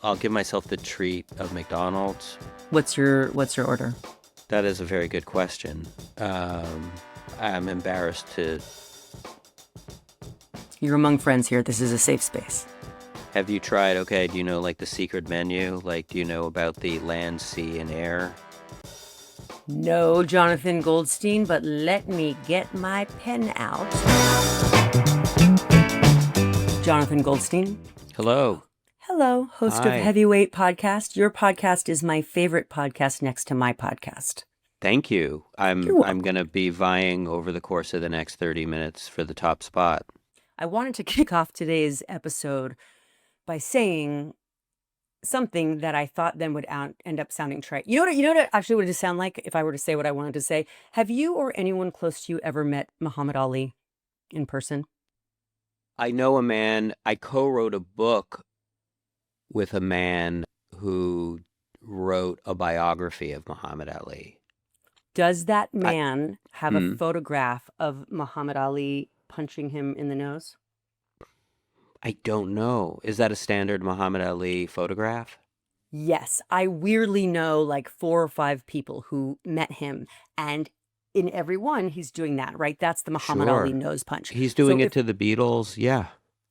I'll give myself the treat of McDonald's. What's your order? That is a very good question. I'm embarrassed to... You're among friends here. This is a safe space. Have you tried, do you know, like, the secret menu? Like, do you know about the land, sea, and air? No, Jonathan Goldstein, but let me get my pen out. Jonathan Goldstein. Hello. Hello, host Hi. of Heavyweight Podcast. Your podcast is my favorite podcast next to my podcast. Thank you. You're welcome. I'm going to be vying over the course of the next 30 minutes for the top spot. I wanted to kick off today's episode by saying something that I thought then would end up sounding trite. You know what it actually would sound like if I were to say what I wanted to say? Have you or anyone close to you ever met Muhammad Ali in person? I know a man, I co-wrote a book with a man who wrote a biography of Muhammad Ali. Does that man have a photograph of Muhammad Ali punching him in the nose? I don't know. Is that a standard Muhammad Ali photograph? Yes. I weirdly know like 4 or 5 people who met him, and in every one, he's doing that, right? That's the Muhammad Ali nose punch. He's doing it to the Beatles, yeah.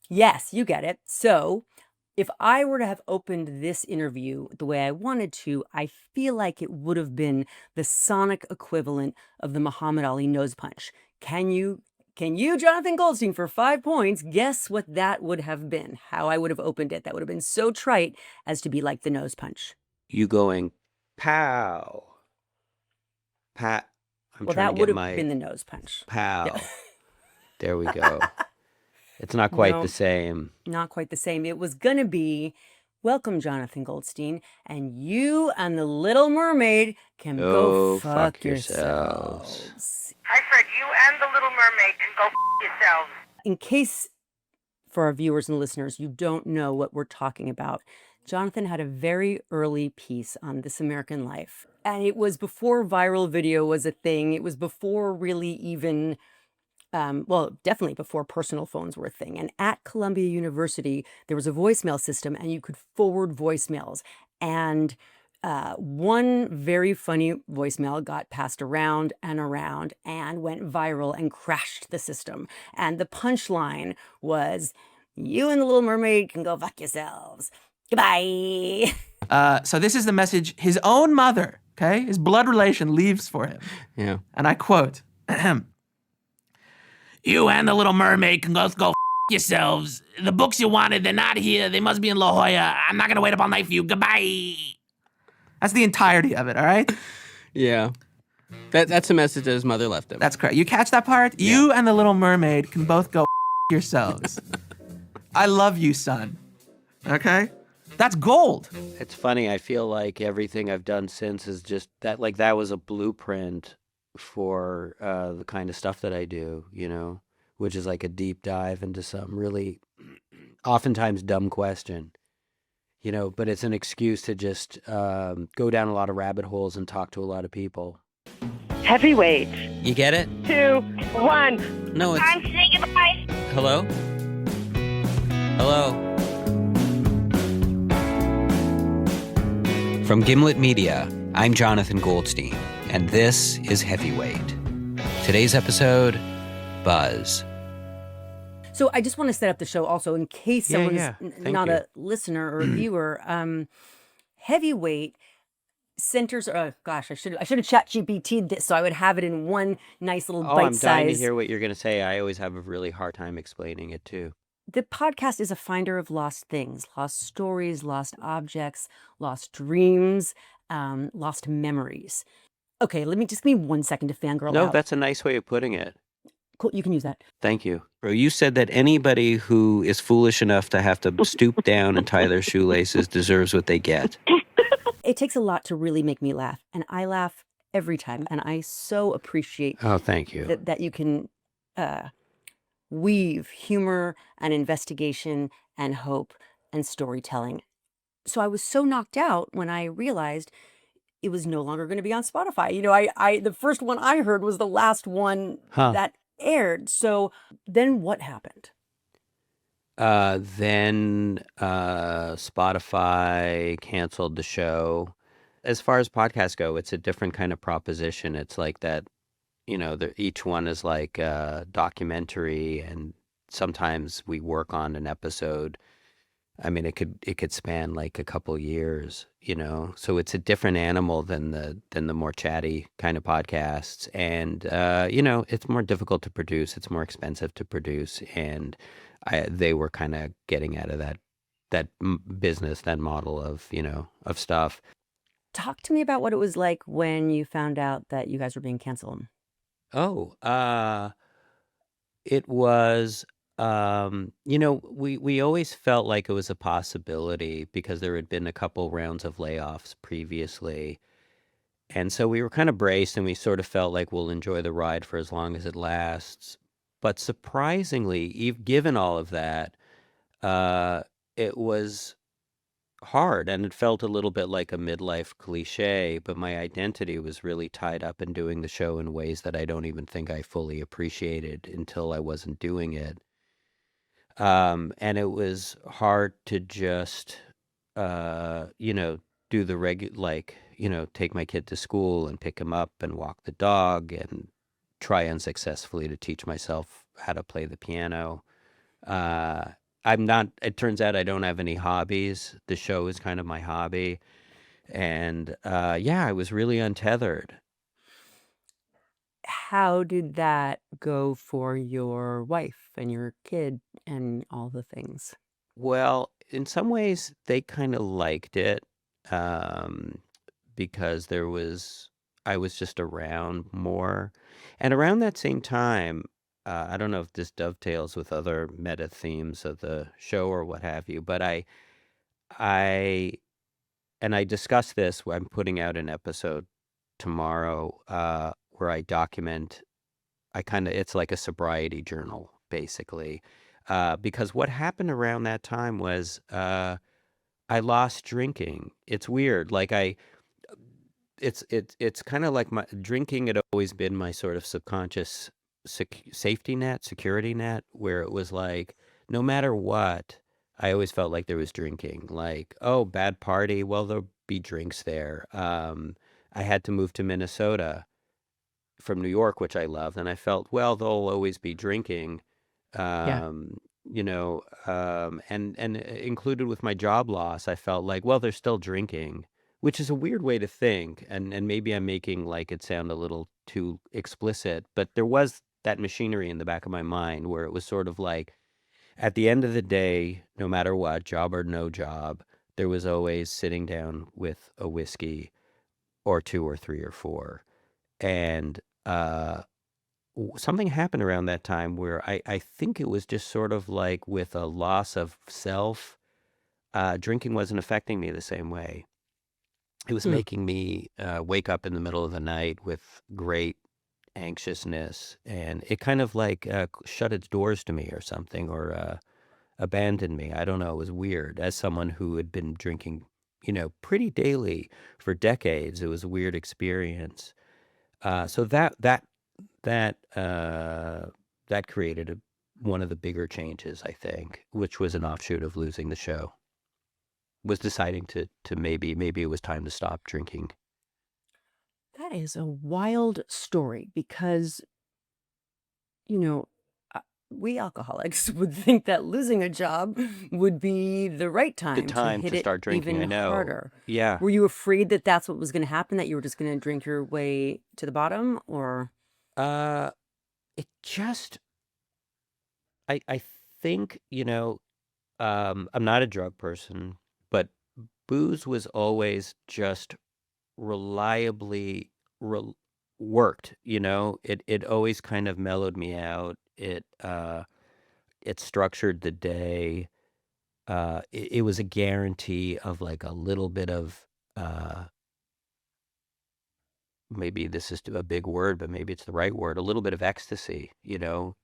Yes, you get it. So if I were to have opened this interview the way I wanted to, I feel like it would have been the sonic equivalent of the Muhammad Ali nose punch. Can you, Jonathan Goldstein, for 5 points, guess what that would have been? How I would have opened it. That would have been so trite as to be like the nose punch. You going, pow. Pat. Well, that would have been the nose punch. Pow. Yeah. There we go. It's not quite the same. Not quite the same. It was going to be, welcome, Jonathan Goldstein, and you and the Little Mermaid can go fuck yourselves. Hi, Fred. You and the Little Mermaid can go yourselves. In case, for our viewers and listeners, you don't know what we're talking about, Jonathan had a very early piece on This American Life. And it was before viral video was a thing. It was before really even, definitely before personal phones were a thing. And at Columbia University, there was a voicemail system and you could forward voicemails. And one very funny voicemail got passed around and around and went viral and crashed the system. And the punchline was, you and the Little Mermaid can go fuck yourselves. Goodbye. So this is the message his own mother, okay, his blood relation leaves for him. Yeah. And I quote, you and the Little Mermaid can go yourselves. The books you wanted, they're not here. They must be in La Jolla. I'm not going to wait up all night for you. Goodbye. That's the entirety of it, all right? Yeah. That's the message that his mother left him. That's correct. You catch that part? Yeah. You and the Little Mermaid can both go yourselves. I love you, son. Okay? That's gold. It's funny. I feel like everything I've done since is just that, like that was a blueprint for the kind of stuff that I do, which is like a deep dive into some really oftentimes dumb question, but it's an excuse to just go down a lot of rabbit holes and talk to a lot of people. Heavyweight. You get it? 2, 1. No, it's... Time to say goodbye. Hello? Hello? From Gimlet Media, I'm Jonathan Goldstein, and this is Heavyweight. Today's episode, Buzz. So I just want to set up the show also in case someone's not a listener or a viewer. Heavyweight centers. Oh gosh, I should have ChatGPT'd this so I would have it in one nice little bite size. I'm dying to hear what you're going to say. I always have a really hard time explaining it too. The podcast is a finder of lost things, lost stories, lost objects, lost dreams, lost memories. Okay, give me 1 second to fangirl out. No, that's a nice way of putting it. Cool, you can use that. Thank you. Bro, you said that anybody who is foolish enough to have to stoop down and tie their shoelaces deserves what they get. It takes a lot to really make me laugh, and I laugh every time, and I so appreciate thank you. that you can weave humor and investigation and hope and storytelling. So I was so knocked out when I realized it was no longer going to be on Spotify. I the first one I heard was the last one that aired. So then what happened? Then Spotify canceled the show. As far as podcasts go, it's a different kind of proposition. It's like that, each one is like a documentary, and sometimes we work on an episode. I mean, it could span like a couple years, So it's a different animal than the more chatty kind of podcasts, and it's more difficult to produce. It's more expensive to produce, and they were kind of getting out of that business, that model of stuff. Talk to me about what it was like when you found out that you guys were being canceled. Oh, it was, we always felt like it was a possibility because there had been a couple rounds of layoffs previously. And so we were kind of braced, and we sort of felt like we'll enjoy the ride for as long as it lasts. But surprisingly, given all of that, it was hard, and it felt a little bit like a midlife cliche, but my identity was really tied up in doing the show in ways that I don't even think I fully appreciated until I wasn't doing it. And it was hard to just, do the take my kid to school and pick him up and walk the dog and try unsuccessfully to teach myself how to play the piano. Uh, it turns out I don't have any hobbies. The show is kind of my hobby. And yeah, I was really untethered. How did that go for your wife and your kid and all the things? Well, in some ways, they kind of liked it, um, because I was just around more. And around that same time, I don't know if this dovetails with other meta themes of the show or what have you, but I, and I discussed this. I'm putting out an episode tomorrow, where I document. It's like a sobriety journal, basically, because what happened around that time was, I lost drinking. It's weird. It's kind of like my drinking had always been my sort of subconscious safety net, security net, where it was like, no matter what, I always felt like there was drinking. Like, oh, bad party, well, there'll be drinks there. I had to move to Minnesota from New York, which I loved, and I felt, well, there'll always be drinking. Yeah. And included with my job loss, I felt like, well, there's still drinking, which is a weird way to think, and maybe I'm making like it sound a little too explicit, but there was that machinery in the back of my mind where it was sort of like, at the end of the day, no matter what, job or no job, there was always sitting down with a whiskey or two or three or four. And something happened around that time where I think it was just sort of like with a loss of self, drinking wasn't affecting me the same way. It was Hmm. making me wake up in the middle of the night with great anxiousness, and it kind of like shut its doors to me or something, or abandoned me. I don't know. It was weird. As someone who had been drinking, pretty daily for decades, it was a weird experience. So that created one of the bigger changes, I think, which was an offshoot of losing the show. Was deciding to maybe it was time to stop drinking. That is a wild story because, you know, we alcoholics would think that losing a job would be the right The time to time hit to it start drinking, I even know. harder. Yeah. Were you afraid that that's what was going to happen, that you were just going to drink your way to the bottom, or? Uh, it just, I think, I'm not a drug person, but booze was always just reliably worked, it always kind of mellowed me out. It structured the day. It was a guarantee of like a little bit of, maybe this is a big word, but maybe it's the right word, a little bit of ecstasy, and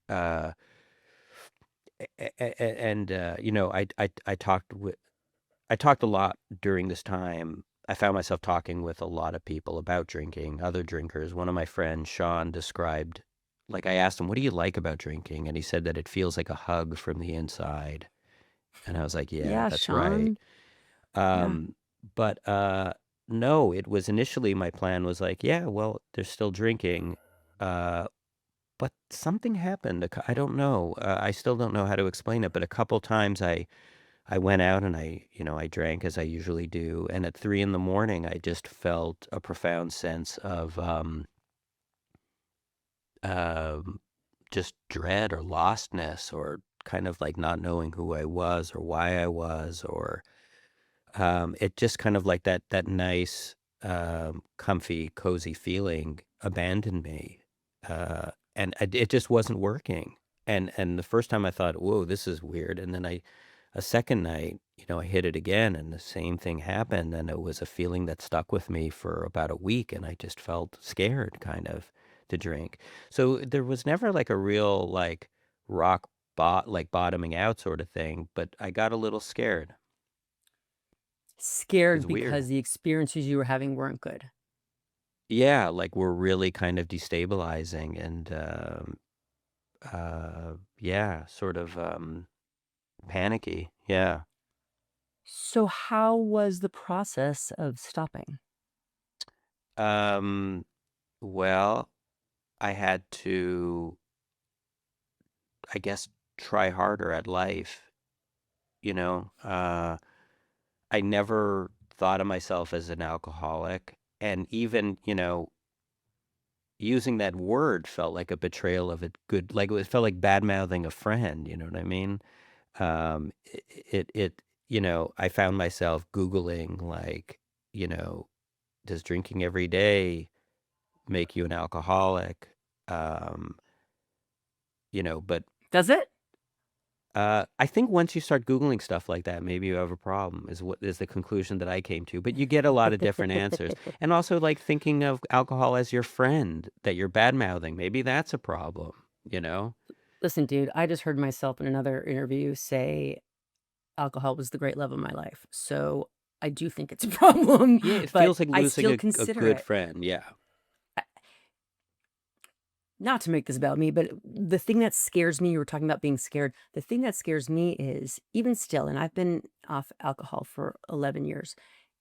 I talked a lot during this time. I found myself talking with a lot of people about drinking, other drinkers. One of my friends, Sean, described, like, I asked him, what do you like about drinking? And he said that it feels like a hug from the inside. And I was like, yeah, Yeah, that's right. Sean. Yeah. Um, but no, it was initially my plan was like, yeah, well, they're still drinking. Uh, but something happened. I don't know. I still don't know how to explain it. But a couple times I went out and I drank as I usually do. And at 3 in the morning, I just felt a profound sense of um, just dread or lostness or kind of like not knowing who I was or why I was or it just kind of like that nice, comfy, cozy feeling abandoned me, and it just wasn't working. And the first time I thought, "Whoa, this is weird," and then a second night, I hit it again, and the same thing happened, and it was a feeling that stuck with me for about a week, and I just felt scared, kind of, to drink. So there was never like a real like like bottoming out sort of thing, but I got a little scared. It Scared was weird. because the experiences you were having weren't good. Yeah, like we're really kind of destabilizing and yeah, sort of panicky. Yeah. So how was the process of stopping? Um well, I had to, I guess, try harder at life, you know. I never thought of myself as an alcoholic, and even, using that word felt like a betrayal of a good, like it felt like bad mouthing a friend, you know what I mean? I found myself Googling like, you know, does drinking every day make you an alcoholic? Um, but Does it? I think once you start Googling stuff like that, maybe you have a problem, is what is the conclusion that I came to. But you get a lot of different answers. And also like thinking of alcohol as your friend that you're bad mouthing. Maybe that's a problem, you know? Listen, dude, I just heard myself in another interview say alcohol was the great love of my life. So I do think it's a problem, Yeah, it but feels like I losing still a consider good it. friend. Yeah. Not to make this about me, but the thing that scares me, you were talking about being scared. The thing that scares me is even still, and I've been off alcohol for 11 years.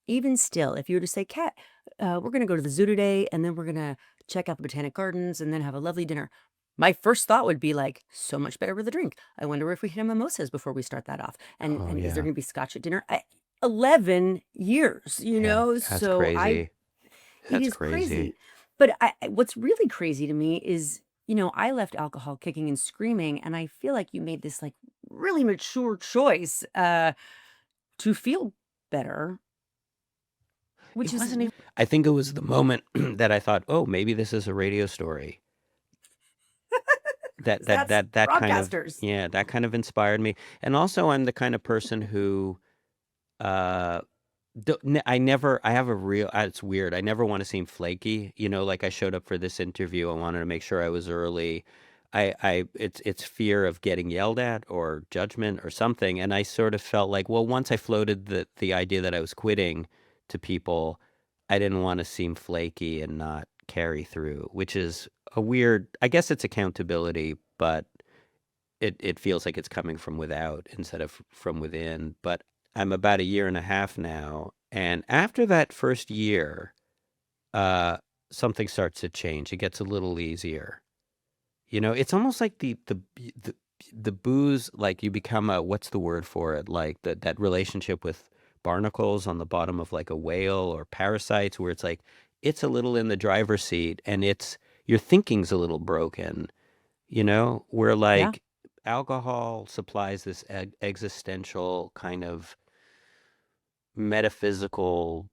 Even still, if you were to say, Kat, we're going to go to the zoo today and then we're going to check out the botanic gardens and then have a lovely dinner. My first thought would be like, so much better with a drink. I wonder if we can have mimosas before we start that off. And Oh, and is there yeah. going to be scotch at dinner? 11 years, Yeah. That's So crazy. it That's is crazy. crazy. But what's really crazy to me is, I left alcohol kicking and screaming, and I feel like you made this like really mature choice to feel better, which It is wasn't even, I think it was the moment that I thought, oh, maybe this is a radio story. That 'cause that that's that that kind of, broadcasters. yeah, that kind of inspired me. And also I'm the kind of person who uh I have a real, it's weird. I never want to seem flaky, like I showed up for this interview. I wanted to make sure I was early. It's fear of getting yelled at or judgment or something. And I sort of felt like, well, once I floated the idea that I was quitting to people, I didn't want to seem flaky and not carry through, which is a weird, I guess it's accountability, but it feels like it's coming from without instead of from within. But I'm about a year and a half now, and after that first year, uh, something starts to change. It gets a little easier. It's almost like the booze, like you become a, what's the word for it? Like that relationship with barnacles on the bottom of like a whale or parasites, where it's like it's a little in the driver's seat, and your thinking's a little broken. Where Yeah. like alcohol supplies this existential kind of metaphysical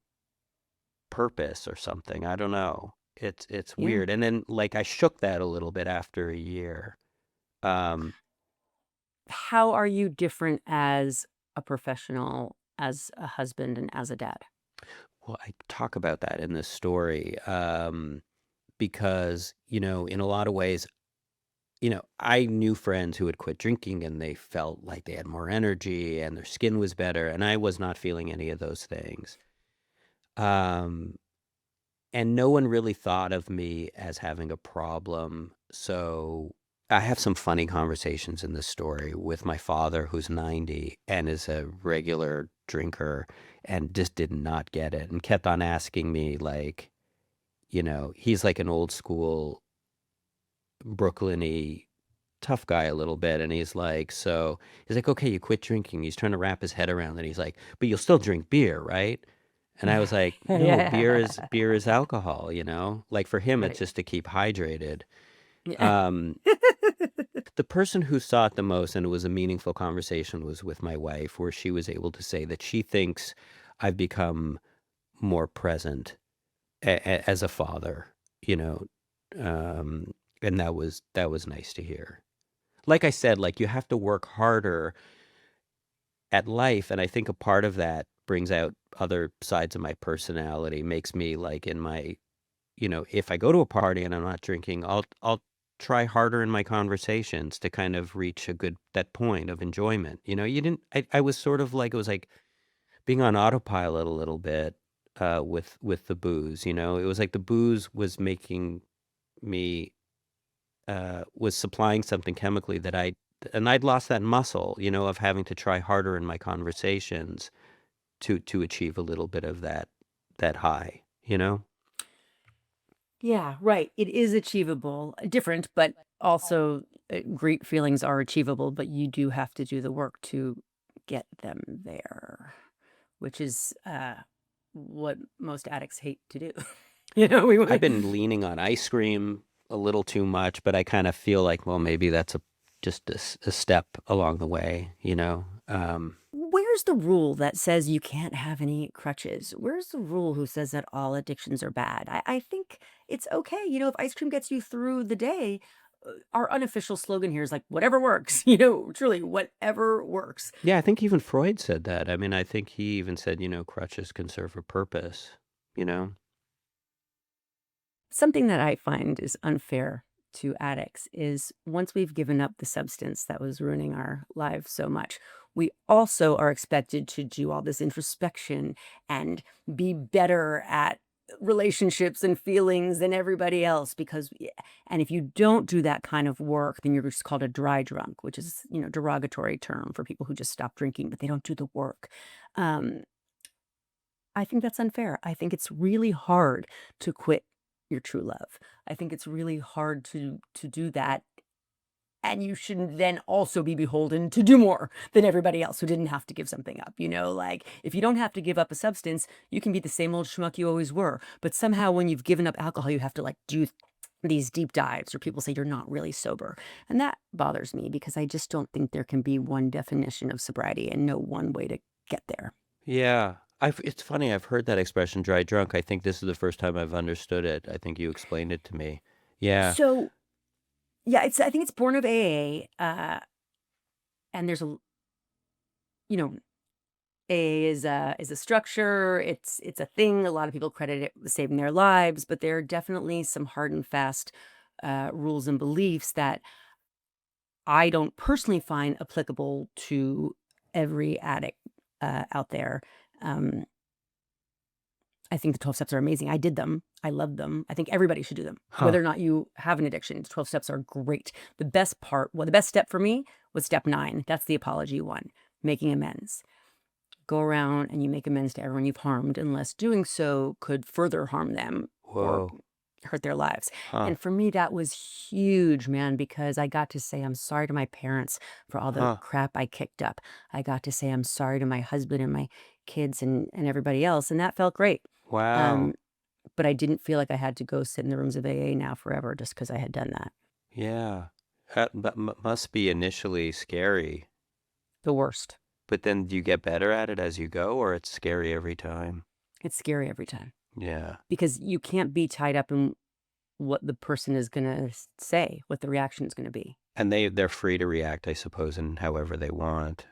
purpose or something. I don't know. It's Yeah. weird. And then like I shook that a little bit after a year. Um, How are you different as a professional, as a husband, and as a dad? well, I talk about that in this story, because, in a lot of ways, I knew friends who had quit drinking and they felt like they had more energy and their skin was better, and I was not feeling any of those things. Um, and no one really thought of me as having a problem. So I have some funny conversations in this story with my father, who's 90 and is a regular drinker and just did not get it and kept on asking me, like, he's like an old school Brooklyn-y tough guy a little bit. And he's like, okay, you quit drinking. He's trying to wrap his head around it. He's like, but you'll still drink beer, right? And I was like, no, beer is alcohol, Like for him, it's Right. just to keep hydrated. Yeah. Um, the person who saw it the most, and it was a meaningful conversation, was with my wife, where she was able to say that she thinks I've become more present as a father, and that was nice to hear. Like I said, like you have to work harder at life, and I think a part of that brings out other sides of my personality, makes me like in my, if I go to a party and I'm not drinking, I'll try harder in my conversations to kind of reach that point of enjoyment. I was sort of like, it was like being on autopilot a little bit with the booze. It was like the booze was making me was supplying something chemically and I'd lost that muscle, of having to try harder in my conversations to achieve a little bit of that high. Yeah, right. It is achievable, different, but also great feelings are achievable, but you do have to do the work to get them there, which is what most addicts hate to do. We I've want. been leaning on ice cream a little too much, but I kind of feel like, well, maybe that's just a step along the way. Where's the rule that says you can't have any crutches? Where's the rule who says that all addictions are bad? I think it's okay. If ice cream gets you through the day, our unofficial slogan here is like, whatever works, truly, whatever works. Yeah, I think even Freud said that. I mean, I think he even said, crutches can serve a purpose. Something that I find is unfair to addicts is once we've given up the substance that was ruining our lives so much, we also are expected to do all this introspection and be better at relationships and feelings than everybody else and if you don't do that kind of work, then you're just called a dry drunk, which is derogatory term for people who just stop drinking but they don't do the work. um I think that's unfair. I think it's really hard to quit your true love. I think it's really hard to do that, and you shouldn't then also be beholden to do more than everybody else who didn't have to give something up. Like if you don't have to give up a substance, you can be the same old schmuck you always were. But somehow when you've given up alcohol, you have to like do these deep dives, or people say you're not really sober. And that bothers me because I just don't think there can be one definition of sobriety and no one way to get there. Yeah. It's funny, I've heard that expression, dry drunk. I think this is the first time I've understood it. I think you explained it to me. Yeah. So yeah, I think it's born of AA, and there's AA is a structure. It's a thing. A lot of people credit it with saving their lives, but there are definitely some hard and fast rules and beliefs that I don't personally find applicable to every addict out there. Um, I think the 12 steps are amazing. I did them. I love them. I think everybody should do them, whether or not you have an addiction. 12 steps are great. The best step for me was step 9. That's the apology one, making amends. Go around and you make amends to everyone you've harmed, unless doing so could further harm them or Whoa. hurt their lives. Huh. And for me, that was huge, man, because I got to say I'm sorry to my parents for all the crap I kicked up. I got to say I'm sorry to my husband and my kids and everybody else, and that felt great. Wow. But I didn't feel like I had to go sit in the rooms of AA now forever just because I had done that. Yeah. That must be initially scary. The worst. But then do you get better at it as you go, or it's scary every time? It's scary every time Yeah. because you can't be tied up in what the person is going to say, what the reaction is going to be. And they're free to react, I suppose, in however they want.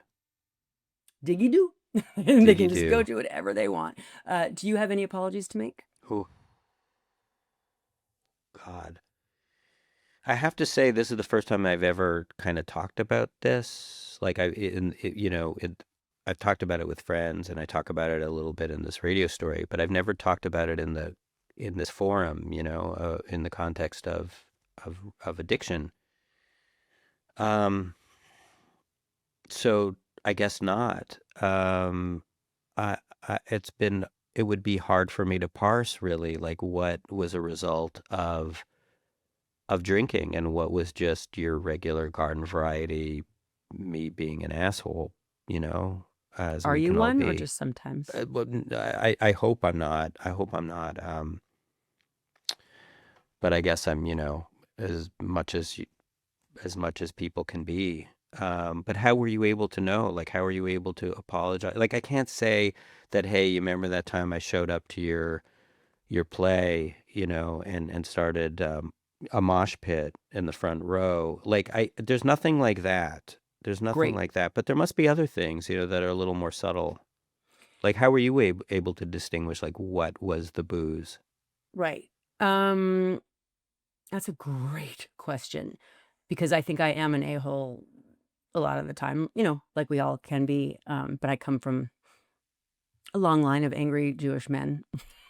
Diggy do. And they can just Diggy-do. go to whatever they want. Do you have any apologies to make? Oh, God. I have to say, this is the first time I've ever kind of talked about this. Like I've talked about it with friends, and I talk about it a little bit in this radio story, but I've never talked about it in this forum, in the context of addiction. Um, so I guess not. I, it would be hard for me to parse really, like what was a result of drinking and what was just your regular garden variety, me being an asshole, you know, as Are we you can all one or be. just sometimes? I hope I'm not. I hope I'm not. But I guess I'm, as much as much as people can be. But how were you able to know? Like, how were you able to apologize? Like, I can't say that, hey, you remember that time I showed up to your play, and started a mosh pit in the front row. Like, there's nothing like that. There's nothing Great. like that. But there must be other things, that are a little more subtle. Like, how were you able to distinguish, like, what was the booze? Right. Um, that's a great question because I think I am an a-hole a lot of the time, like we all can be. But I come from a long line of angry Jewish men.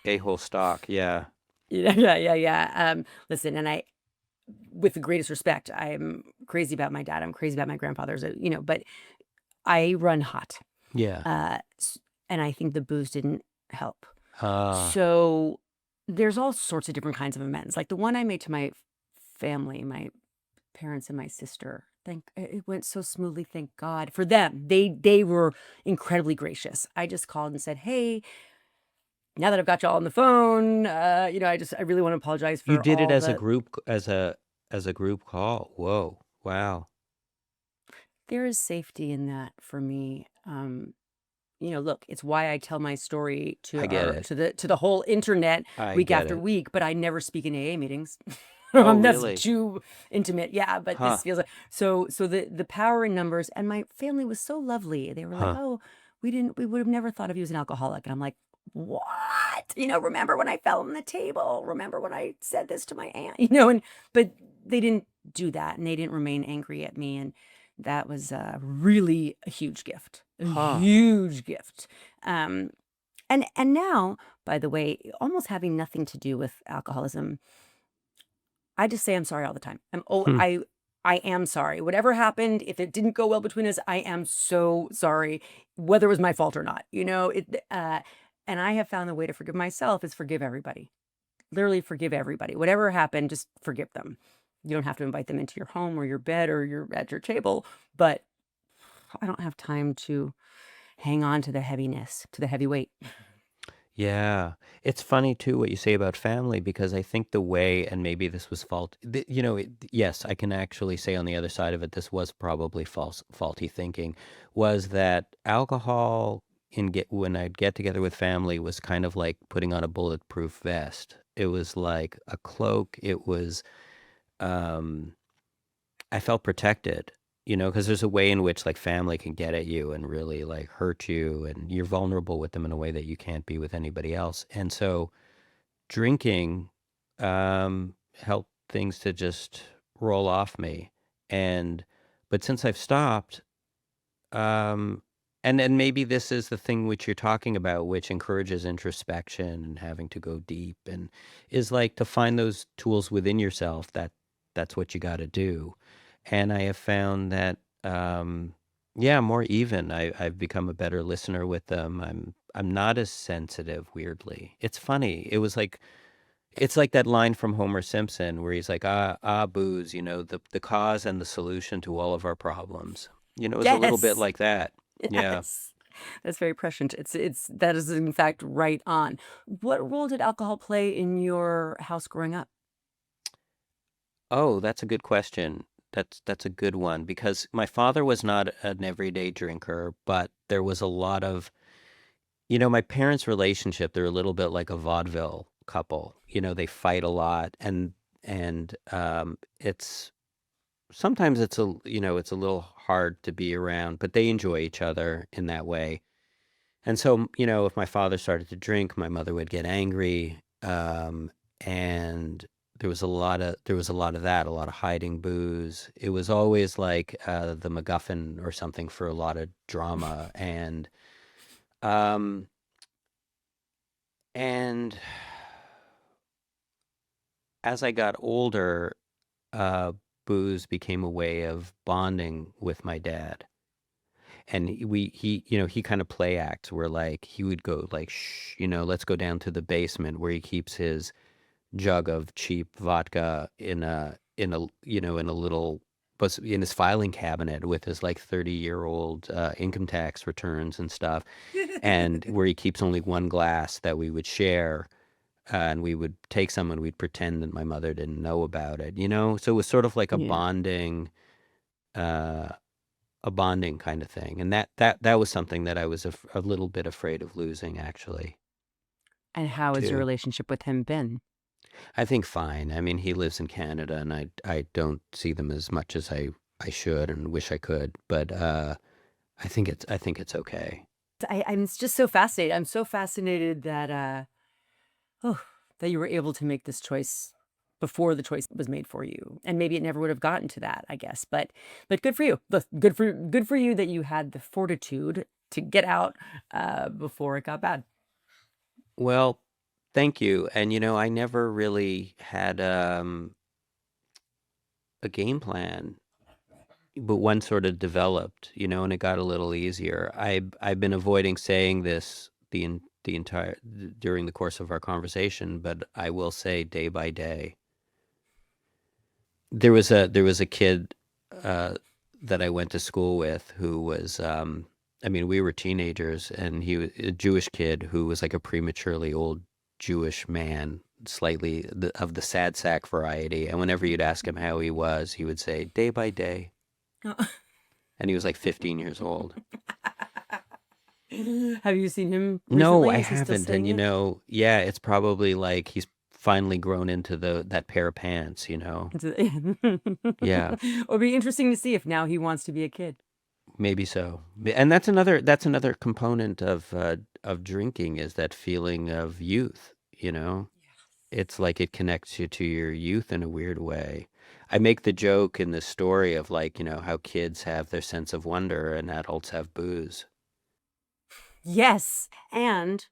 A-hole stock, yeah. Yeah. Listen, and with the greatest respect, I'm crazy about my dad. I'm crazy about my grandfathers, but I run hot. Yeah. And I think the booze didn't help. Ah, So there's all sorts of different kinds of amends. Like the one I made to my family, my parents and my sister. It went so smoothly, thank God for them. They were incredibly gracious. I just called and said, "Hey, now that I've got you all on the phone, I really want to apologize you for did it all as a the group, as a group call. Whoa, wow. there is safety in that for me. Look, it's why I tell my story to I get our it. to the whole internet I week get after it. week, but I never speak in AA meetings. Oh, That's really? too intimate. Yeah, but Huh, this feels like so the power in numbers, and my family was so lovely. They were like, huh. "Oh, we would have never thought of you as an alcoholic." And I'm like, "What? Remember when I fell on the table? Remember when I said this to my aunt?" But they didn't do that, and they didn't remain angry at me, and that was really a huge gift. A Huh. huge gift. Um, and now, by the way, almost having nothing to do with alcoholism, I just say I'm sorry all the time. Hmm. I am sorry. Whatever happened, if it didn't go well between us, I am so sorry, whether it was my fault or not. And I have found the way to forgive myself is forgive everybody. Literally forgive everybody. Whatever happened, just forgive them. You don't have to invite them into your home or your bed or you're at your table, but I don't have time to hang on to the heaviness, to the heavy weight. Yeah. It's funny too what you say about family because I think the way, and maybe this was yes, I can actually say on the other side of it, this was probably faulty thinking, was that alcohol when I'd get together with family was kind of like putting on a bulletproof vest. It was like a cloak. Um, I felt protected, because there's a way in which like family can get at you and really like hurt you, and you're vulnerable with them in a way that you can't be with anybody else. And so drinking helped things to just roll off me. And but since I've stopped, um, and maybe this is the thing which you're talking about, which encourages introspection and having to go deep, and is like to find those tools within yourself that's what you got to do. And I have found that, yeah, more even. I've become a better listener with them. I'm not as sensitive, weirdly. It's funny. It's like that line from Homer Simpson where he's like, booze, the cause and the solution to all of our problems. It's a little bit Yes. like that. Yeah. Yes. That's very prescient. That is in fact right on. What role did alcohol play in your house growing up? Oh, that's a good question. That's a good one because my father was not an everyday drinker, but there was a lot of, my parents' relationship, they're a little bit like a vaudeville couple. They fight a lot, and it's sometimes it's a little hard to be around, but they enjoy each other in that way. And so, if my father started to drink, my mother would get angry. And there was a lot of that, a lot of hiding booze. It was always like the MacGuffin or something for a lot of drama. Um, and as I got older, uh, booze became a way of bonding with my dad. And he kind of play acts where like he would go like, shh, let's go down to the basement where he keeps his jug of cheap vodka in a little, but in his filing cabinet with his like 30-year-old income tax returns and stuff, and where he keeps only one glass that we would share, and we would take some and we'd pretend that my mother didn't know about it, so it was sort of like Yeah. uh, a bonding kind of thing, and that was something that I was a little bit afraid of losing, actually, And how has your too. relationship with him been? I think fine. I mean, he lives in Canada, and I don't see them as much as I should and wish I could, but I think it's okay. I'm just so fascinated. I'm so fascinated that oh, that you were able to make this choice before the choice was made for you. And maybe it never would have gotten to that, I guess. But good for you. Good for you that you had the fortitude to get out before it got bad. Well, thank you. And I never really had a game plan, but one sort of developed, and it got a little easier. I've been avoiding saying this the entire during the course of our conversation, but I will say day by day. There was a kid that I went to school with who was I mean, we were teenagers, and he was a Jewish kid who was like a prematurely old Jewish man, slightly of the sad sack variety. And whenever you'd ask him how he was, he would say day by day. And he was like 15 years old. Have you seen him No, recently? I Is he still haven't. And saying it? yeah, it's probably like he's finally grown into that pair of pants. Yeah, It'll be interesting to see if now he wants to be a kid. maybe so. And that's another component of drinking, is that feeling of youth, It's like it connects you to your youth in a weird way. I make the joke in this story of like, how kids have their sense of wonder and adults have booze. Yes. And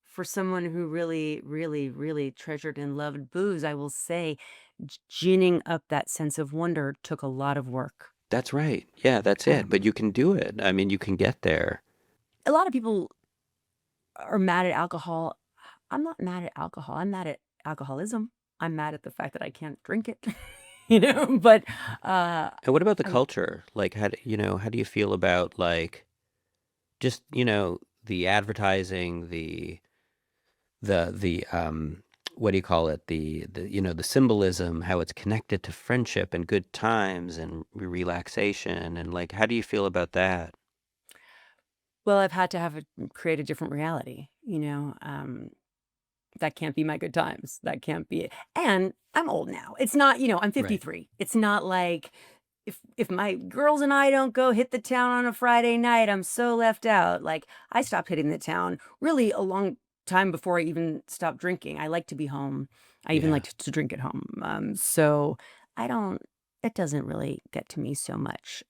for someone who really, really, really treasured and loved booze, I will say ginning up that sense of wonder took a lot of work. That's right. Yeah, that's it. But Um, you can do it. I mean, you can get there. a lot of people are mad at alcohol. I'm not mad at alcohol. I'm mad at alcoholism. I'm mad at the fact that I can't drink it. But And what about the I culture? Like, how do you feel about like just, the advertising, the what do you call it? The symbolism, how it's connected to friendship and good times and relaxation, and like, how do you feel about that? well, I've had to create a different reality. That can't be my good times. That can't be it. And I'm old now. It's not, I'm Right. 53. It's not like if my girls and I don't go hit the town on a Friday night, I'm so left out. Like I stopped hitting the town really a long time before I even stopped drinking. I like to be home. I even Yeah. like to drink at home. So I don't. It doesn't really get to me so much.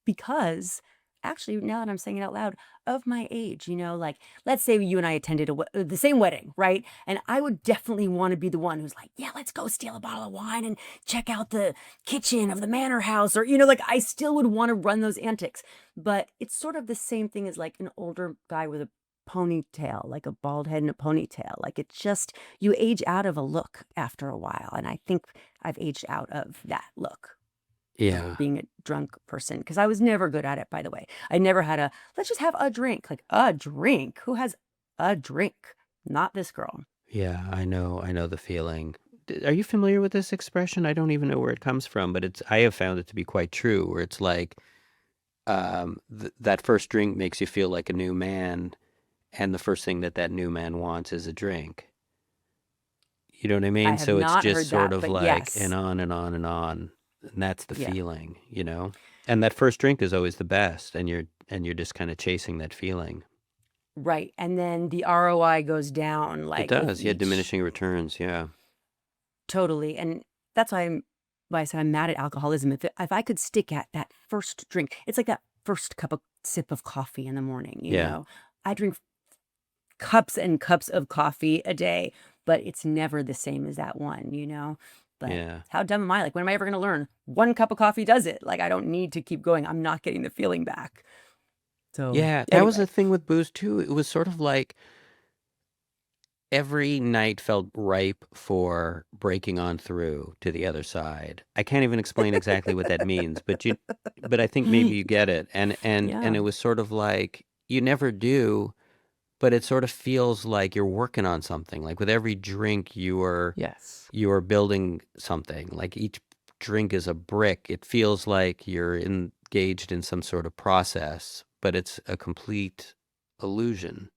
Because actually, now that I'm saying it out loud, of my age, like let's say you and I attended the same wedding, right? And I would definitely want to be the one who's like, yeah, let's go steal a bottle of wine and check out the kitchen of the manor house, or like I still would want to run those antics. But it's sort of the same thing as like an older guy with a ponytail, like a bald head and a ponytail. Like it's just you age out of a look after a while, and I think I've aged out of that look of Yeah. being a drunk person, because I was never good at it, by the way. I never had let's just have a drink. Like a drink? Who has a drink? Not this girl. Yeah, I know the feeling. Are you familiar with this expression? I don't even know where it comes from, but I have found it to be quite true, where it's like that first drink makes you feel like a new man, and the first thing that new man wants is a drink. You know what I I mean? have So it's not just heard sort that, of but like and yes. on and on and on. And that's the Yeah. feeling. And that first drink is always the best, and you're just kind of chasing that feeling. Right. And then the ROI goes down It like with does. Yeah, each. diminishing returns. Yeah. Totally. And that's why I said I'm mad at alcoholism. If I could stick at that first drink, it's like that first sip of coffee in the morning, Yeah. I drink cups and cups of coffee a day, but it's never the same as that one. But Yeah. how dumb am I? Like, when am I ever going to learn? One cup of coffee does it. Like, I don't need to keep going. I'm not getting the feeling back. So Yeah, that was anyway, the thing with booze too. It was sort of like every night felt ripe for breaking on through to the other side. I can't even explain exactly what that means, but I think maybe you get it. And yeah, it was sort of like you never do, but it sort of feels like you're working on something. Like with every drink yes. you are building something. Like each drink is a brick. It feels like you're engaged in some sort of process, but it's a complete illusion.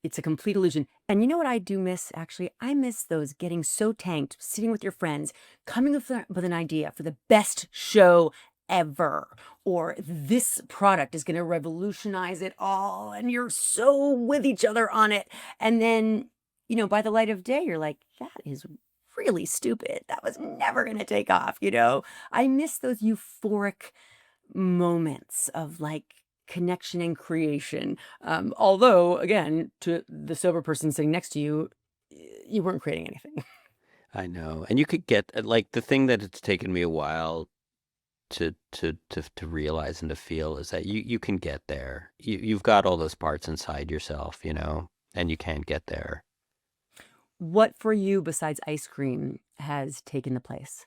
It's a complete illusion. And you know what I do miss, actually? I miss those getting so tanked, sitting with your friends, coming up with an idea for the best show ever. Or this product is going to revolutionize it all. And you're so with each other on it. And then, by the light of day, you're like, that is really stupid. That was never going to take off, I miss those euphoric moments of like connection and creation. Although, again, to the sober person sitting next to you, you weren't creating anything. I know. And you could get like the thing that it's taken me a while to realize and to feel is that you can get there. You've got all those parts inside yourself, and you can get there. What for you besides ice cream has taken the place?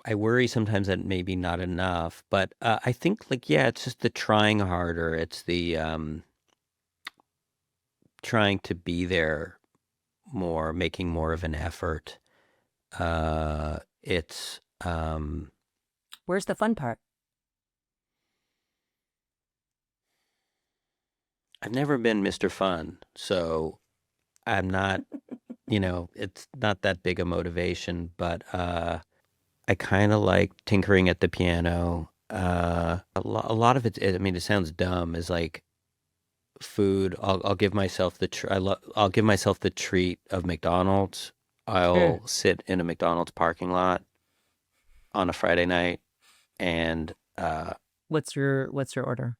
I worry sometimes that maybe not enough, but I think like yeah, it's just the trying harder. It's the trying to be there more, making more of an effort. It's Where's the fun part? I've never been Mr. Fun, so I'm not, it's not that big a motivation, but I kind of like tinkering at the piano. A lot of it, I mean, it sounds dumb, is like food. I'll give myself I'll give myself the treat of McDonald's. I'll sit in a McDonald's parking lot on a Friday night, and What's your order?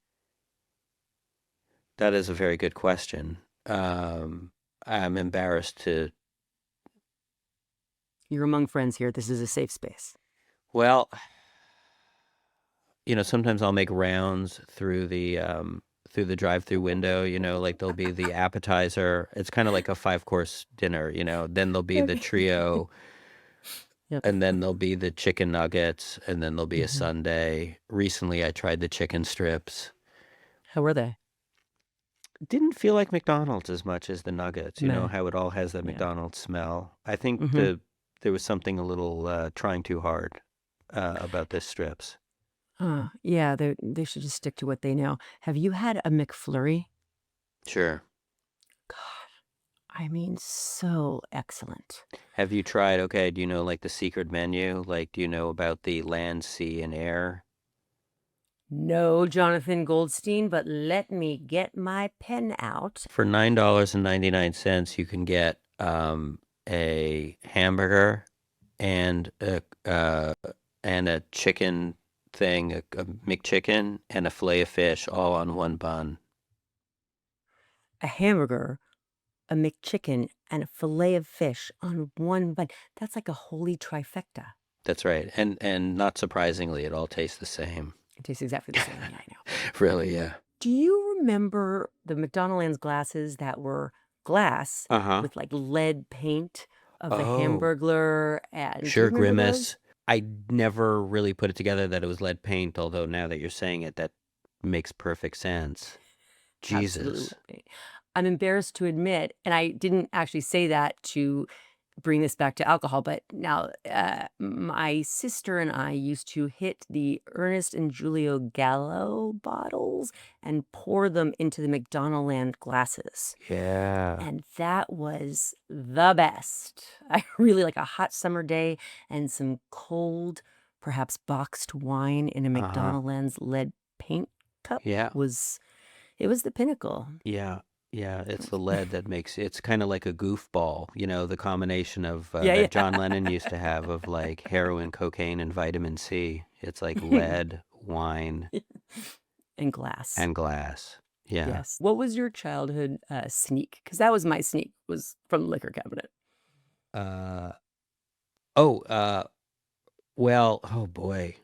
that is a very good question. I'm embarrassed to. You're among friends here. This is a safe space. Well, sometimes I'll make rounds through the drive-through window, like there'll be the appetizer. It's kind of like a 5-course dinner, then there'll be the trio, Yep. and then there'll be the chicken nuggets, and then there'll be a sundae. Recently I tried the chicken strips. How were they? Didn't feel like McDonald's as much as the nuggets, No. how it all has that Yeah. McDonald's smell. I think Mhm. there was something a little trying too hard about this strips. Yeah, they should just stick to what they know. Have you had a McFlurry? Sure. God, I mean, so excellent. Have you tried, okay, do you know like the secret menu? Like, do you know about the land, sea, and air? No, Jonathan Goldstein, but let me get my pen out. For $9.99, you can get a hamburger and a chicken thing, a McChicken, and a fillet of fish all on one bun. A hamburger, a McChicken, and a fillet of fish on one bun. That's like a holy trifecta. That's right. And not surprisingly, it all tastes the same. It tastes exactly the same. Yeah, I know. Really, yeah. Do you remember the McDonald's glasses that were glass Uh-huh. with like lead paint of the Oh. Hamburglar? And do you Sure, remember Grimace. those? I never really put it together that it was lead paint, although now that you're saying it, that makes perfect sense. Jesus. Absolutely. I'm embarrassed to admit, and I didn't actually say that to bring this back to alcohol, but now my sister and I used to hit the Ernest and Julio Gallo bottles and pour them into the McDonaldland glasses. Yeah. And that was the best. I really like a hot summer day and some cold, perhaps boxed wine in a Uh-huh. McDonald's lead paint cup Yeah. it was the pinnacle. Yeah. Yeah, it's the lead that makes it's kind of like a goofball, the combination of Yeah, that yeah. John Lennon used to have of like heroin, cocaine, and vitamin C. It's like lead, wine, And glass. and glass. Yeah. Yes. What was your childhood sneak? Because that was my sneak, was from the liquor cabinet. Oh, well, oh boy,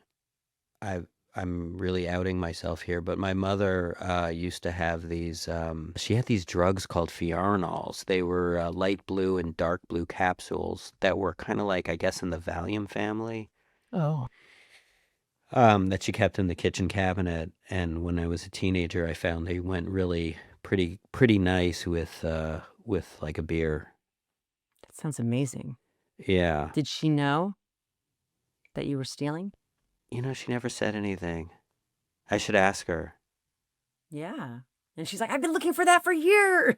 I I'm really outing myself here, but my mother used to have these. She had these drugs called fiarnols. They were light blue and dark blue capsules that were kind of like, I guess, in the Valium family. Oh. That she kept in the kitchen cabinet. And when I was a teenager, I found they went really pretty nice with like a beer. That sounds amazing. Yeah. Did she know that you were stealing? She never said anything. I should ask her. Yeah. And she's like, I've been looking for that for years.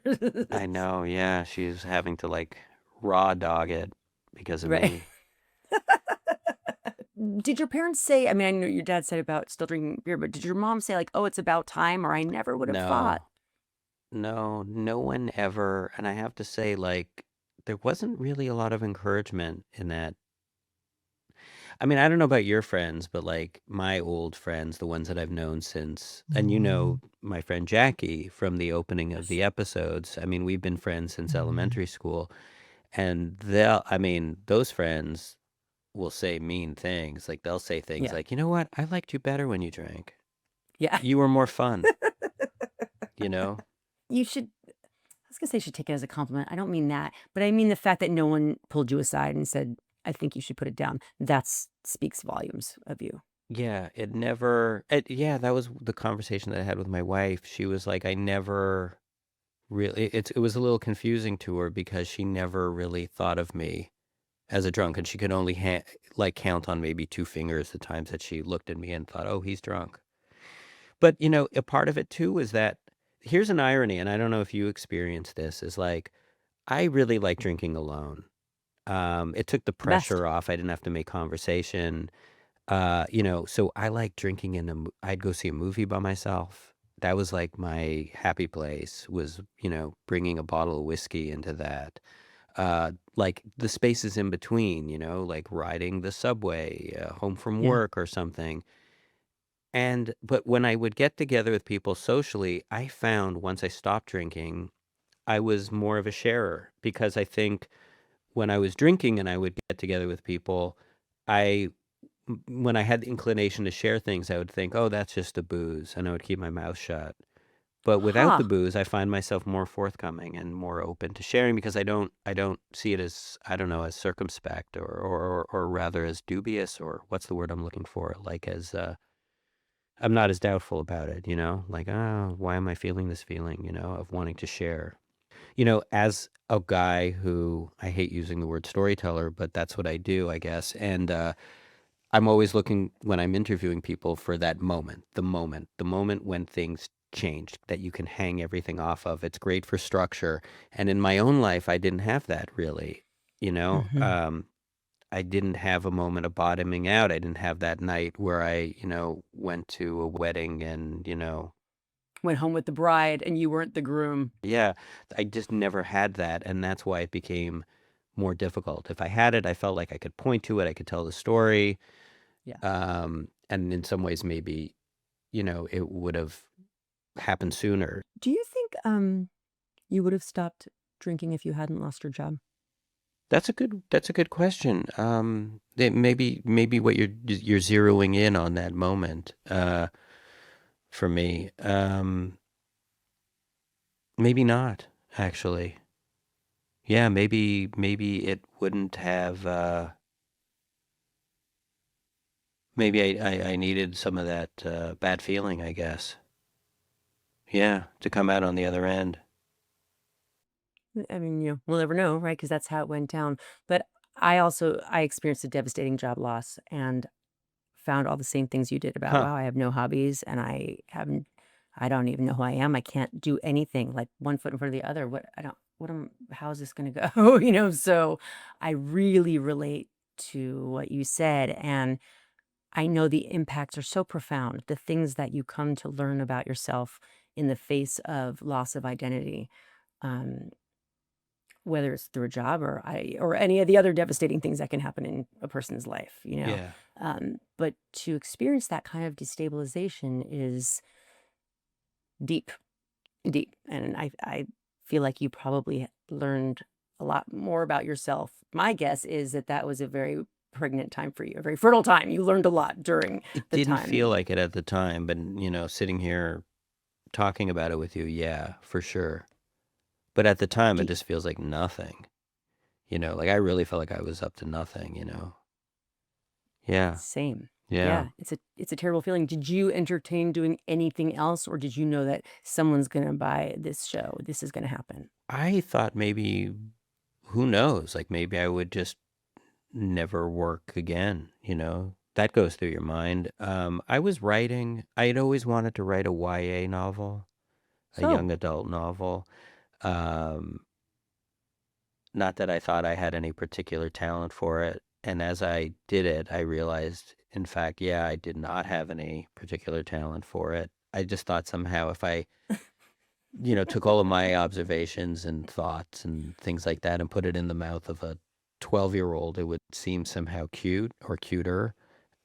I know, yeah. She's having to like raw dog it because of Right. me. Did your parents say, I mean, I know your dad said about still drinking beer, but did your mom say, like, oh, it's about time, or I never would have thought? No one ever. And I have to say, like, there wasn't really a lot of encouragement in that. I mean, I don't know about your friends, but like my old friends, the ones that I've known since, and my friend Jackie from the opening of the episodes. I mean, we've been friends since elementary school, and I mean, those friends will say mean things. Like they'll say things Yeah. like, you know what? I liked you better when you drank. Yeah. You were more fun, you know? You should, I was going to say you should take it as a compliment. I don't mean that, but I mean the fact that no one pulled you aside and said, I think you should put it down. That speaks volumes of you. Yeah, yeah, that was the conversation that I had with my wife. She was like, I never really, it was a little confusing to her because she never really thought of me as a drunk, and she could only like count on maybe two fingers the times that she looked at me and thought, oh, he's drunk. But, a part of it too is that here's an irony, and I don't know if you experience this, is like, I really like drinking alone. It took the The best. pressure off. I didn't have to make conversation. So I like drinking I'd go see a movie by myself. That was like my happy place was, bringing a bottle of whiskey into that. Like the spaces in between, like riding the subway, home from Yeah. work or something. But when I would get together with people socially, I found once I stopped drinking, I was more of a sharer because I think when I was drinking and I would get together with people, I when I had the inclination to share things, I would think, "Oh, that's just the booze," and I would keep my mouth shut. But without Huh. the booze, I find myself more forthcoming and more open to sharing because I don't see it as, I don't know, as circumspect or rather as dubious, or what's the word I'm looking for? Like as I'm not as doubtful about it, like, oh, why am I feeling this feeling, of wanting to share? As a guy who, I hate using the word storyteller, but that's what I do, I guess. And I'm always looking when I'm interviewing people for that moment, the moment when things changed, that you can hang everything off of. It's great for structure. And in my own life, I didn't have that really, you know. Mhm. I didn't have a moment of bottoming out. I didn't have that night where I, went to a wedding and, Went home with the bride and you weren't the groom. yeah, I just never had that. And that's why it became more difficult. If I had it, I felt like I could point to it, I could tell the story. Yeah. And in some ways, maybe, it would have happened sooner. Do you think you would have stopped drinking if you hadn't lost your job? That's a good question. Maybe what you're zeroing in on that moment, for me. Maybe not, actually. Yeah, maybe it wouldn't have, maybe I needed some of that bad feeling, I guess. Yeah, to come out on the other end. I mean, we'll never know, right? Because that's how it went down. But I experienced a devastating job loss and found all the same things you did about, Huh. wow, I have no hobbies and I don't even know who I am. I can't do anything, like one foot in front of the other. How is this going to go? So I really relate to what you said. And I know the impacts are so profound, the things that you come to learn about yourself in the face of loss of identity. Um, whether it's through a job or any of the other devastating things that can happen in a person's life. Yeah. But to experience that kind of destabilization is deep, deep, and I feel like you probably learned a lot more about yourself. My guess is that that was a very pregnant time for you, a very fertile time. You learned a lot during It the didn't time. feel like it at the time, but sitting here talking about it with you, yeah, for sure. But at the time, it just feels like nothing. Like I really felt like I was up to nothing. Yeah, Same. yeah. It's a terrible feeling. Did you entertain doing anything else, or did you know that someone's gonna buy this show? This is gonna happen. I thought maybe, who knows? Like maybe I would just never work again. That goes through your mind. I was writing. I had always wanted to write a YA novel, a So young adult novel. Um, Not that I thought I had any particular talent for it. And as I did it, I realized, in fact, yeah, I did not have any particular talent for it. I just thought somehow if I, took all of my observations and thoughts and things like that and put it in the mouth of a 12-year-old, it would seem somehow cute or cuter.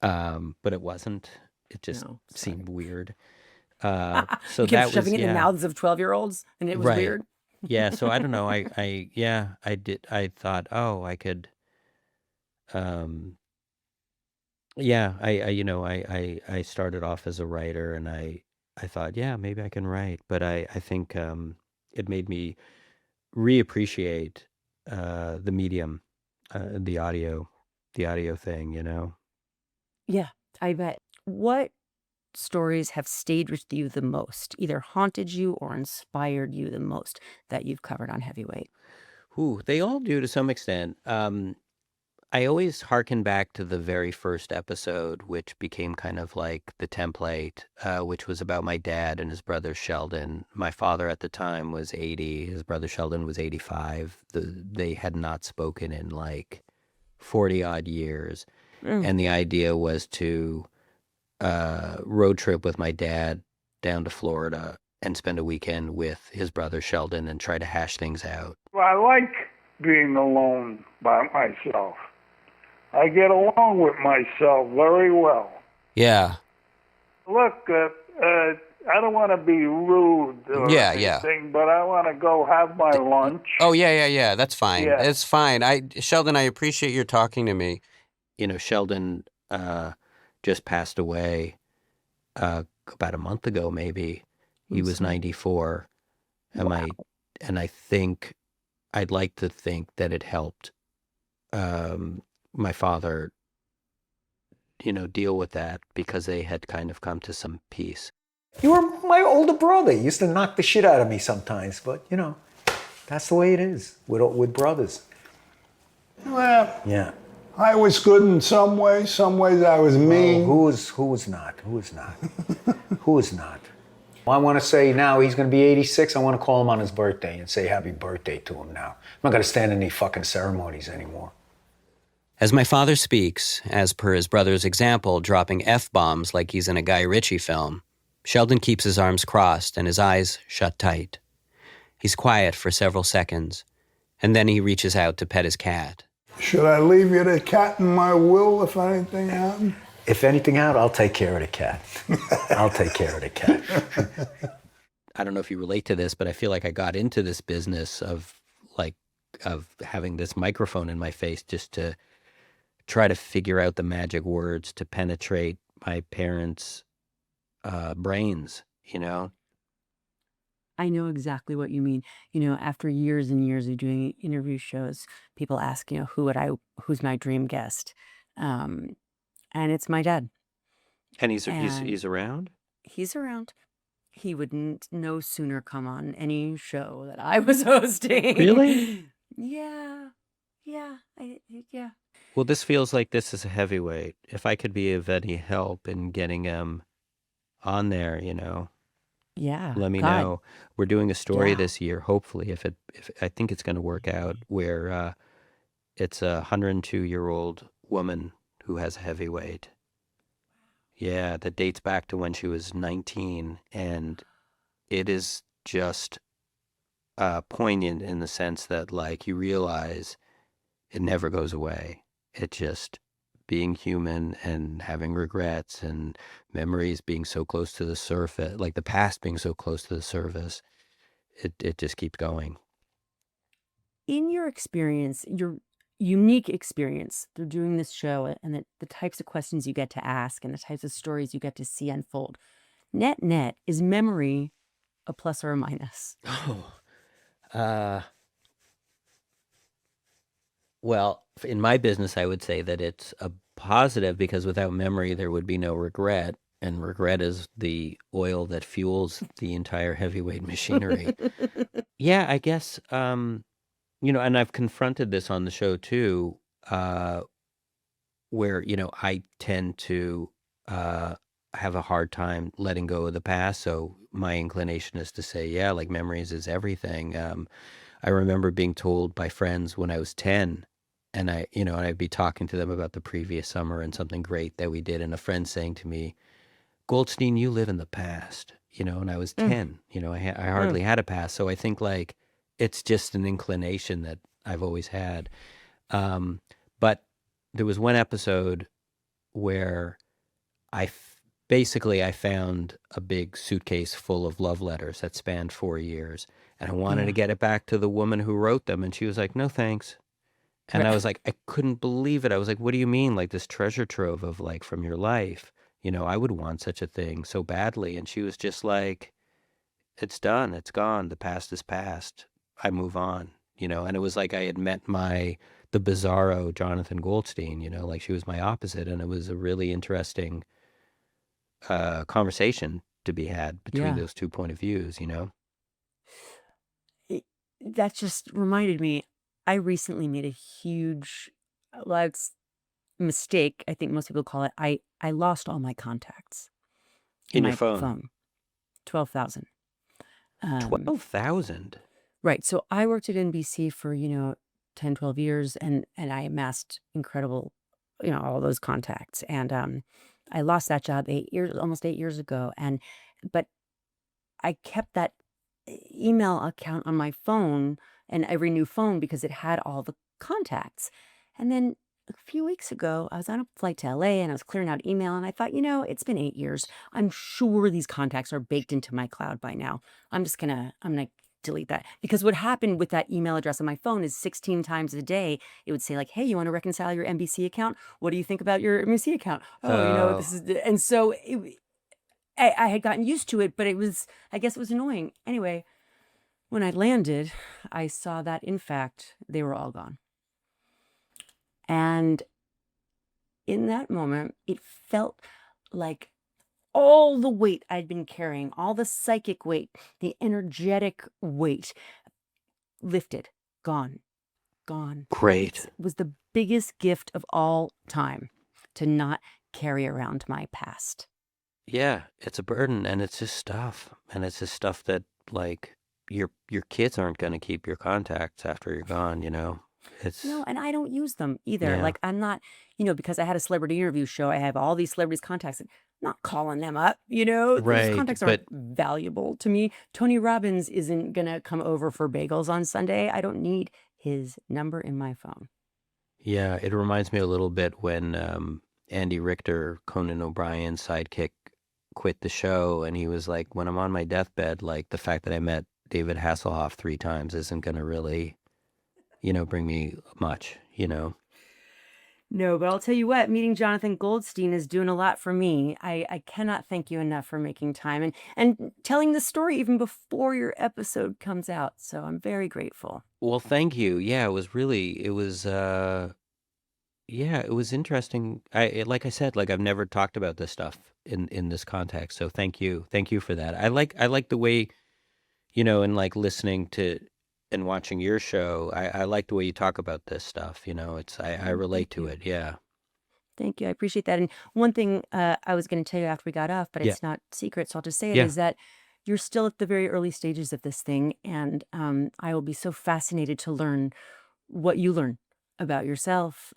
But it wasn't. It just no, seemed weird. sorry. So You kept that was, shoving it in the yeah, mouths of 12-year-olds, and it was right. weird. Yeah. So I don't know. I did. I thought, oh, I could, yeah, I started off as a writer, and I thought, yeah, maybe I can write, but I think it made me reappreciate the medium, the audio thing. Yeah, I bet. What stories have stayed with you the most, either haunted you or inspired you the most that you've covered on Heavyweight? Ooh, they all do to some extent. I always hearken back to the very first episode, which became kind of like the template, which was about my dad and his brother Sheldon. My father at the time was 80. His brother Sheldon was 85. They had not spoken in like 40 odd years. And the idea was to road trip with my dad down to Florida and spend a weekend with his brother Sheldon and try to hash things out. I like being alone by myself. I get along with myself very well. Yeah. Look, I don't want to be rude or anything, but I want to go have my lunch. Oh, yeah. That's fine. Yeah. It's fine. Sheldon, I appreciate your talking to me. Sheldon just passed away about a month ago, maybe. He was 94. Wow. And I think, I'd like to think that it helped my father, deal with that, because they had kind of come to some peace. You were my older brother. You used to knock the shit out of me sometimes, but that's the way it is with brothers. Well, Yeah. I was good in some ways I was mean. Who was not? Who was not? Who was not? Well, I want to say now he's going to be 86. I want to call him on his birthday and say happy birthday to him now. I'm not going to stand in any fucking ceremonies anymore. As my father speaks, as per his brother's example, dropping F-bombs like he's in a Guy Ritchie film, Sheldon keeps his arms crossed and his eyes shut tight. He's quiet for several seconds, and then he reaches out to pet his cat. Should I leave you the cat in my will if anything happened? If anything out, I'll take care of the cat. I'll take care of the cat. I don't know if you relate to this, but I feel like I got into this business of having this microphone in my face just to try to figure out the magic words to penetrate my parents' brains, I know exactly what you mean. After years and years of doing interview shows, people ask, who's my dream guest? And it's my dad. And he's And around? he's around. He wouldn't no sooner come on any show that I was hosting. Really? Yeah. Yeah. Yeah. Well, this feels like this is a heavyweight. If I could be of any help in getting him on there, Yeah. let me God. know. We're doing a story Yeah. this year, hopefully, if I think it's going to work out, where it's a 102-year-old woman who has a heavyweight. Yeah, that dates back to when she was 19, and it is just poignant in the sense that, like, you realize it never goes away. It just being human and having regrets and memories being so close to the surface, like the past being so close to the surface, it just keeps going. in your experience, your unique experience through doing this show and the types of questions you get to ask and the types of stories you get to see unfold, net, is memory a plus or a minus? Oh, uh, well, in my business, I would say that it's a positive because without memory, there would be no regret. And regret is the oil that fuels the entire heavyweight machinery. Yeah, I guess, and I've confronted this on the show too, where, I tend to have a hard time letting go of the past. So my inclination is to say, yeah, like memories is everything. I remember being told by friends when I was 10, and I'd be talking to them about the previous summer and something great that we did, and a friend saying to me, Goldstein, you live in the past, and I was 10, I hardly had a past. So I think like it's just an inclination that I've always had. But there was one episode where basically I found a big suitcase full of love letters that spanned 4 years, and I wanted to get it back to the woman who wrote them, and she was like, no, thanks. And I was like, I couldn't believe it. I was like, what do you mean? Like this treasure trove of like from your life, I would want such a thing so badly. And she was just like, it's done. It's gone. The past is past. I move on, and it was like I had met the bizarro Jonathan Goldstein, like she was my opposite. And it was a really interesting conversation to be had between those two point of views, That just reminded me, I recently made a huge, it's mistake, I think most people call it. I lost all my contacts in your my phone. 12,000. 12,000? Right. So I worked at NBC for, 10, 12 years, and I amassed incredible, all those contacts. And I lost that job almost 8 years ago. But I kept that email account on my phone and every new phone because it had all the contacts. And then a few weeks ago, I was on a flight to LA and I was clearing out email, and I thought, it's been 8 years. I'm sure these contacts are baked into my cloud by now. I'm gonna delete that, because what happened with that email address on my phone is 16 times a day it would say like, hey, you want to reconcile your NBC account? What do you think about your NBC account? Oh, this is, and so I had gotten used to it, but I guess it was annoying. Anyway, when I landed, I saw that in fact they were all gone. And in that moment, it felt like all the weight I'd been carrying, all the psychic weight, the energetic weight, lifted, gone. Great. It was the biggest gift of all time to not carry around my past. Yeah, it's a burden, and it's just stuff. And it's just stuff that like your kids aren't going to keep your contacts after you're gone, It's No, and I don't use them either. Yeah. Like I'm not, because I had a celebrity interview show, I have all these celebrities' contacts. I'm not calling them up, Those Right, contacts aren't valuable to me. Tony Robbins isn't gonna come over for bagels on Sunday. I don't need his number in my phone. Yeah, it reminds me a little bit when Andy Richter, Conan O'Brien's sidekick, quit the show, and he was like, when I'm on my deathbed, like the fact that I met David Hasselhoff 3 times isn't going to really, bring me much, No, but I'll tell you what, meeting Jonathan Goldstein is doing a lot for me. I cannot thank you enough for making time and telling the story even before your episode comes out. So I'm very grateful. Well, thank you. Yeah, it was interesting. Like I said, like I've never talked about this stuff in this context. So thank you. Thank you for that. I like the way, and like listening to and watching your show, I like the way you talk about this stuff. I relate to it. Yeah. Thank you. I appreciate that. And one thing I was going to tell you after we got off, but it's not secret, so I'll just say it, Yeah. is that you're still at the very early stages of this thing. And I will be so fascinated to learn what you learn about yourself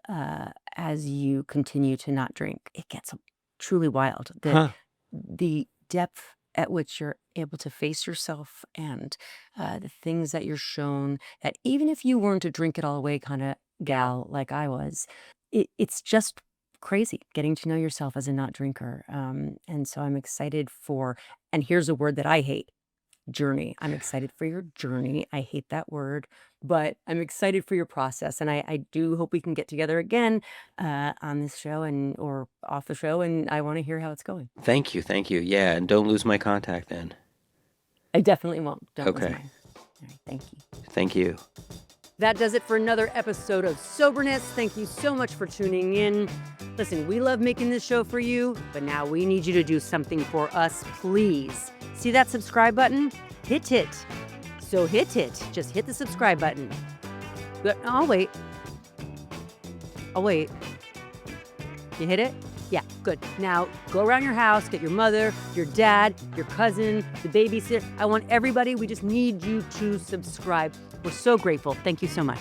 as you continue to not drink. It gets truly wild. Huh. The depth at which you're able to face yourself and the things that you're shown, that even if you weren't a drink it all away kind of gal like I was, it's just crazy getting to know yourself as a not drinker. And so I'm excited and here's a word that I hate, journey. I'm excited for your journey. I hate that word, but I'm excited for your process. And I do hope we can get together again on this show or off the show. And I want to hear how it's going. Thank you. Yeah, and don't lose my contact then. I definitely won't. Don't lose Okay. mine. All right, thank you. Thank you. That does it for another episode of Soberness. Thank you so much for tuning in. Listen, we love making this show for you, but now we need you to do something for us, please. See that subscribe button? Hit it. So hit it. Just hit the subscribe button. I'll wait. You hit it? Yeah, good. Now go around your house, get your mother, your dad, your cousin, the babysitter. I want everybody. We just need you to subscribe. We're so grateful. Thank you so much.